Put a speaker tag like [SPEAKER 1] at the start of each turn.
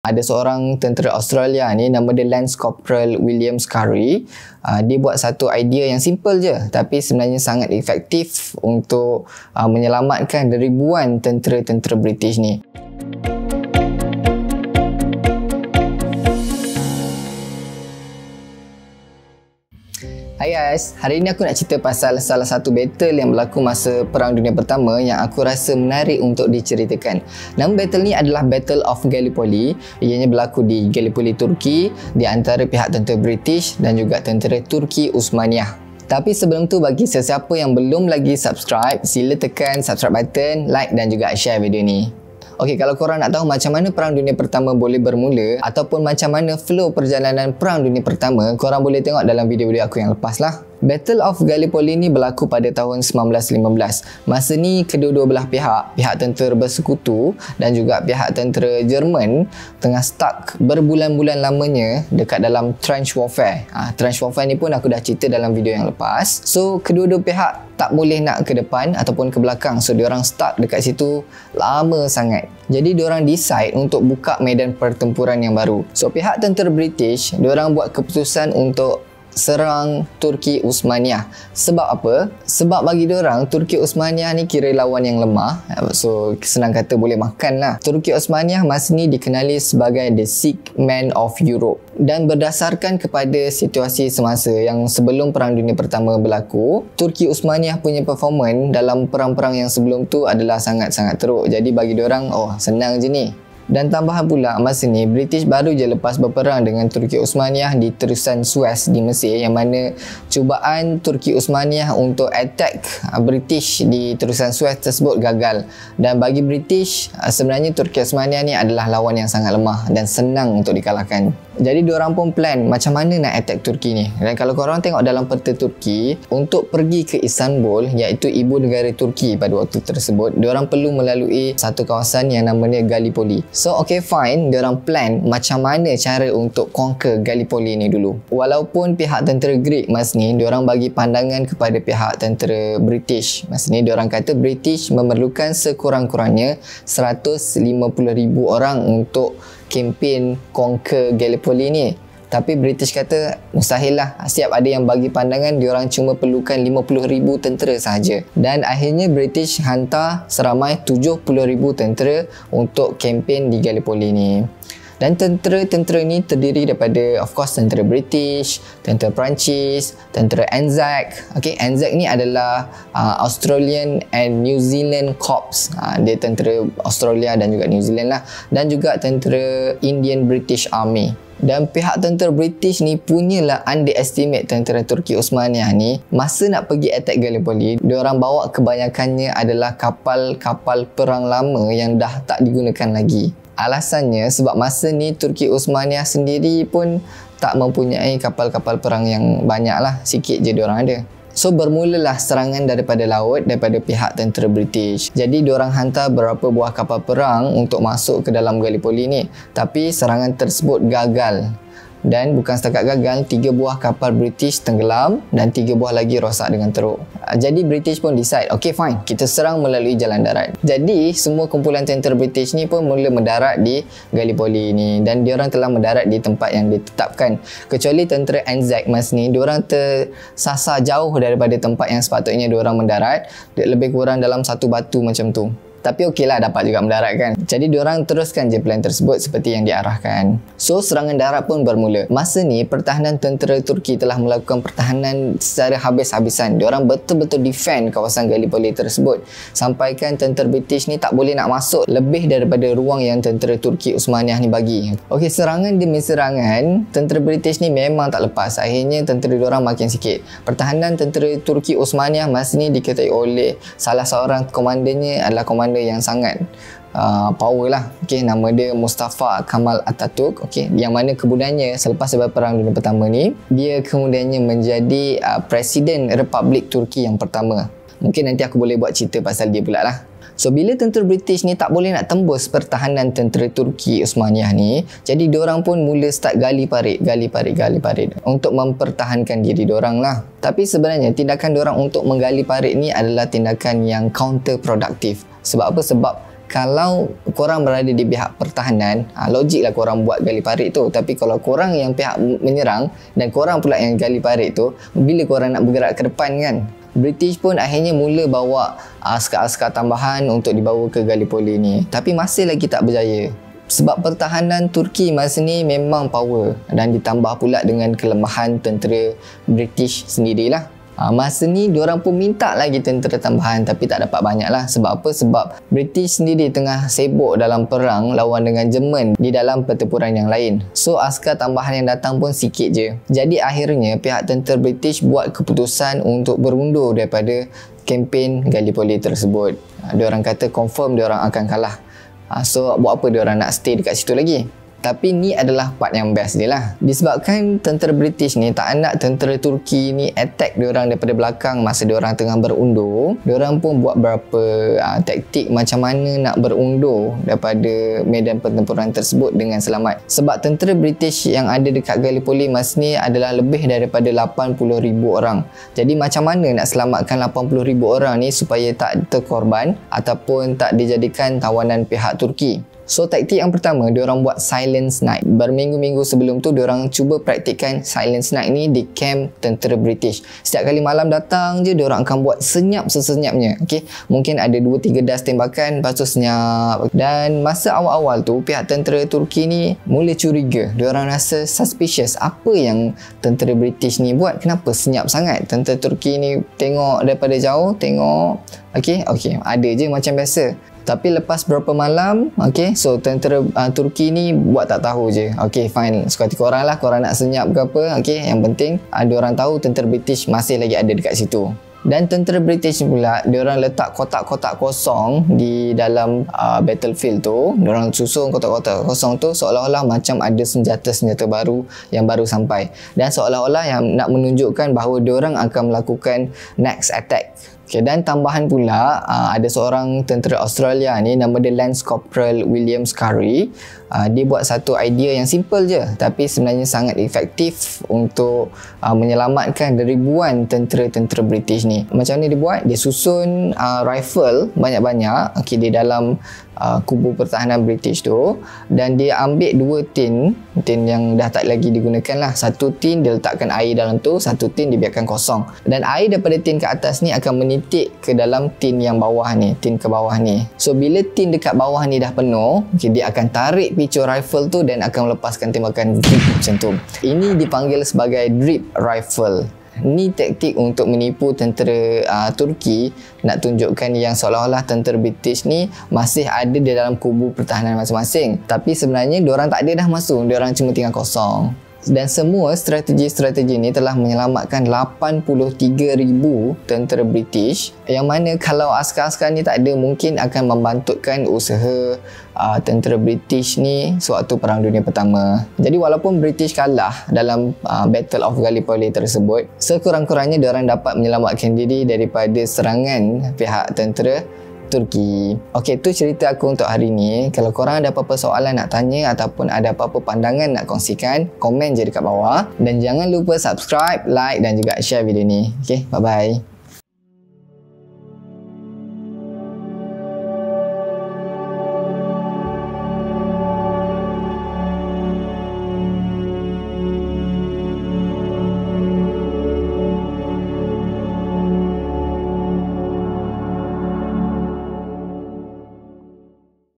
[SPEAKER 1] Ada seorang tentera Australia ni, nama dia Lance Corporal William Scurry. Dia buat satu idea yang simple je, tapi sebenarnya sangat efektif untuk menyelamatkan ribuan tentera-tentera British ni. Hai guys, hari ini aku nak cerita pasal salah satu battle yang berlaku masa Perang Dunia Pertama yang aku rasa menarik untuk diceritakan. Nama battle ni adalah Battle of Gallipoli. Ianya berlaku di Gallipoli, Turki, di antara pihak tentera British dan juga tentera Turki Uthmaniyah. Tapi sebelum tu, bagi sesiapa yang belum lagi subscribe, sila tekan subscribe button, like dan juga share video ni. Okey, kalau korang nak tahu macam mana Perang Dunia Pertama boleh bermula ataupun macam mana flow perjalanan Perang Dunia Pertama, korang boleh tengok dalam video-video aku yang lepas lah. Battle of Gallipoli ni berlaku pada tahun 1915. Masa ni kedua-dua belah pihak tentera bersekutu dan juga pihak tentera Jerman tengah stuck berbulan-bulan lamanya dekat dalam trench warfare. Trench warfare ni pun aku dah cerita dalam video yang lepas. So kedua-dua pihak tak boleh nak ke depan ataupun ke belakang. So diorang stuck dekat situ lama sangat. Jadi diorang decide untuk buka medan pertempuran yang baru. So pihak tentera British, diorang buat keputusan untuk serang Turki Uthmaniyah. Sebab apa? Sebab bagi diorang Turki Uthmaniyah ni kira lawan yang lemah. So senang kata boleh makan lah. Turki Uthmaniyah masa ni dikenali sebagai the sick man of Europe. Dan berdasarkan kepada situasi semasa yang sebelum Perang Dunia Pertama berlaku, Turki Uthmaniyah punya performance dalam perang-perang yang sebelum tu adalah sangat-sangat teruk. Jadi bagi diorang, oh senang je ni. Dan tambahan pula, masa ni British baru je lepas berperang dengan Turki Uthmaniyah di terusan Suez di Mesir, yang mana cubaan Turki Uthmaniyah untuk attack British di terusan Suez tersebut gagal. Dan bagi British, sebenarnya Turki Uthmaniyah ni adalah lawan yang sangat lemah dan senang untuk dikalahkan. Jadi diorang pun plan macam mana nak attack Turki ni. Dan kalau korang tengok dalam peta Turki, untuk pergi ke Istanbul, iaitu ibu negara Turki pada waktu tersebut, diorang perlu melalui satu kawasan yang namanya Gallipoli. So okay fine, diorang plan macam mana cara untuk conquer Gallipoli ni dulu. Walaupun pihak tentera Greek masa ni, diorang bagi pandangan kepada pihak tentera British. Masa ni diorang kata British memerlukan sekurang-kurangnya 150,000 orang untuk kempen conquer Gallipoli ni. Tapi British kata mustahil lah. Siap ada yang bagi pandangan diorang cuma perlukan 50,000 tentera sahaja. Dan akhirnya British hantar seramai 70,000 tentera untuk kempen di Gallipoli ni. Dan tentera-tentera ni terdiri daripada of course tentera British, tentera Perancis, tentera Anzac. Okay, Anzac ni adalah Australian and New Zealand Corps. Dia tentera Australia dan juga New Zealand lah. Dan juga tentera Indian British Army. Dan pihak tentera British ni punyalah underestimate tentera Turki Uthmaniyah ni. Masa nak pergi attack Gallipoli, diorang bawa kebanyakannya adalah kapal-kapal perang lama yang dah tak digunakan lagi. Alasannya sebab masa ni Turki Uthmaniyah sendiri pun tak mempunyai kapal-kapal perang yang banyak lah. Sikit je diorang ada. So bermulalah serangan daripada laut daripada pihak tentera British. Jadi diorang hantar beberapa buah kapal perang untuk masuk ke dalam Gallipoli ni. Tapi serangan tersebut gagal. Dan bukan setakat gagal, 3 buah kapal British tenggelam dan 3 buah lagi rosak dengan teruk. Jadi British pun decide, okay fine, kita serang melalui jalan darat. Jadi semua kumpulan tentera British ni pun mula mendarat di Gallipoli ni. Dan diorang telah mendarat di tempat yang ditetapkan. Kecuali tentera Anzac masa ni, diorang tersasar jauh daripada tempat yang sepatutnya diorang mendarat. Lebih kurang dalam satu batu macam tu. Tapi okey lah, dapat juga mendarat kan. Jadi diorang teruskan je plan tersebut seperti yang diarahkan. So serangan darat pun bermula. Masa ni pertahanan tentera Turki telah melakukan pertahanan secara habis-habisan. Diorang betul-betul defend kawasan Gallipoli tersebut. Sampaikan tentera British ni tak boleh nak masuk lebih daripada ruang yang tentera Turki Uthmaniyah ni bagi. Okey, serangan demi serangan, tentera British ni memang tak lepas. Akhirnya tentera diorang makin sikit. Pertahanan tentera Turki Uthmaniyah masa ni diketuai oleh salah seorang komandannya adalah komandan yang sangat power lah. Okay, nama dia Mustafa Kemal Atatürk. Okay, yang mana kemudiannya selepas Perang Dunia Pertama ni, dia kemudiannya menjadi Presiden Republik Turki yang pertama. Mungkin nanti aku boleh buat cerita pasal dia pula lah. So bila tentera British ni tak boleh nak tembus pertahanan tentera Turki Uthmaniyah ni, jadi diorang pun mula start gali parit untuk mempertahankan diri diorang lah. Tapi sebenarnya tindakan diorang untuk menggali parit ni adalah tindakan yang counterproductive. Sebab apa? Sebab kalau korang berada di pihak pertahanan, logiklah korang buat gali parit tu. Tapi kalau korang yang pihak menyerang dan korang pula yang gali parit tu, bila korang nak bergerak ke depan kan? British pun akhirnya mula bawa askar-askar tambahan untuk dibawa ke Gallipoli ni. Tapi masih lagi tak berjaya. Sebab pertahanan Turki masa ni memang power dan ditambah pula dengan kelemahan tentera British sendirilah. Masa ni diorang pun minta lagi tentera tambahan tapi tak dapat banyak lah. Sebab apa? Sebab British sendiri tengah sibuk dalam perang lawan dengan Jerman di dalam pertempuran yang lain. So askar tambahan yang datang pun sikit je. Jadi akhirnya pihak tentera British buat keputusan untuk berundur daripada kempen Gallipoli tersebut. Diorang kata confirm diorang akan kalah. So buat apa diorang nak stay dekat situ lagi? Tapi ni adalah part yang best dia lah. Disebabkan tentera British ni tak nak tentera Turki ni attack diorang daripada belakang masa diorang tengah berundur, diorang pun buat berapa taktik macam mana nak berundur daripada medan pertempuran tersebut dengan selamat. Sebab tentera British yang ada dekat Gallipoli masa ni adalah lebih daripada 80,000 orang. Jadi macam mana nak selamatkan 80,000 orang ni supaya tak terkorban ataupun tak dijadikan tawanan pihak Turki? So taktik yang pertama, diorang buat silence night. Berminggu-minggu sebelum tu diorang cuba praktikkan silence night ni di camp tentera British. Setiap kali malam datang je diorang akan buat senyap sesenyapnya. Okay? Mungkin ada 2-3 das tembakan, lepas tu senyap. Dan masa awal-awal tu pihak tentera Turki ni mula curiga. Diorang rasa suspicious. Apa yang tentera British ni buat? Kenapa senyap sangat? Tentera Turki ni tengok daripada jauh, tengok okay, ada je macam biasa. Tapi lepas berapa malam, so tentera Turki ni buat tak tahu je. Fine, suka hati korang lah, korang nak senyap ke apa. Yang penting diorang tahu tentera British masih lagi ada dekat situ. Dan tentera British pula, diorang letak kotak-kotak kosong di dalam battlefield tu. Diorang susun kotak-kotak kosong tu seolah-olah macam ada senjata-senjata baru yang baru sampai. Dan seolah-olah yang nak menunjukkan bahawa diorang akan melakukan next attack. Dan tambahan pula, ada seorang tentera Australia ni, nama dia Lance Corporal William Scurry. Dia buat satu idea yang simple je tapi sebenarnya sangat efektif untuk menyelamatkan ribuan tentera-tentera British ni. Macam mana dia buat? Dia susun rifle banyak-banyak di dalam kubu pertahanan British tu, dan dia ambil 2 tin yang dah tak lagi digunakan lah. Satu tin dia letakkan air dalam tu, satu tin dibiarkan kosong, dan air daripada tin ke atas ni akan menitik ke dalam tin yang bawah ni, tin ke bawah ni. So bila tin dekat bawah ni dah penuh, dia akan tarik picu rifle tu dan akan melepaskan tembakan macam tu. Ini dipanggil sebagai drip rifle. Ni taktik untuk menipu tentera Turki, nak tunjukkan yang seolah-olah tentera British ni masih ada di dalam kubu pertahanan masing-masing. Tapi sebenarnya diorang tak ada dah masuk, diorang cuma tinggal kosong. Dan semua strategi-strategi ni telah menyelamatkan 83,000 tentera British, yang mana kalau askar-askar ni tak ada, mungkin akan membantutkan usaha tentera British ni sewaktu Perang Dunia Pertama. Jadi walaupun British kalah dalam Battle of Gallipoli tersebut, sekurang-kurangnya diorang dapat menyelamatkan diri daripada serangan pihak tentera Turki. Tu cerita aku untuk hari ni. Kalau korang ada apa-apa soalan nak tanya ataupun ada apa-apa pandangan nak kongsikan, komen je dekat bawah. Dan jangan lupa subscribe, like dan juga share video ni. Bye-bye.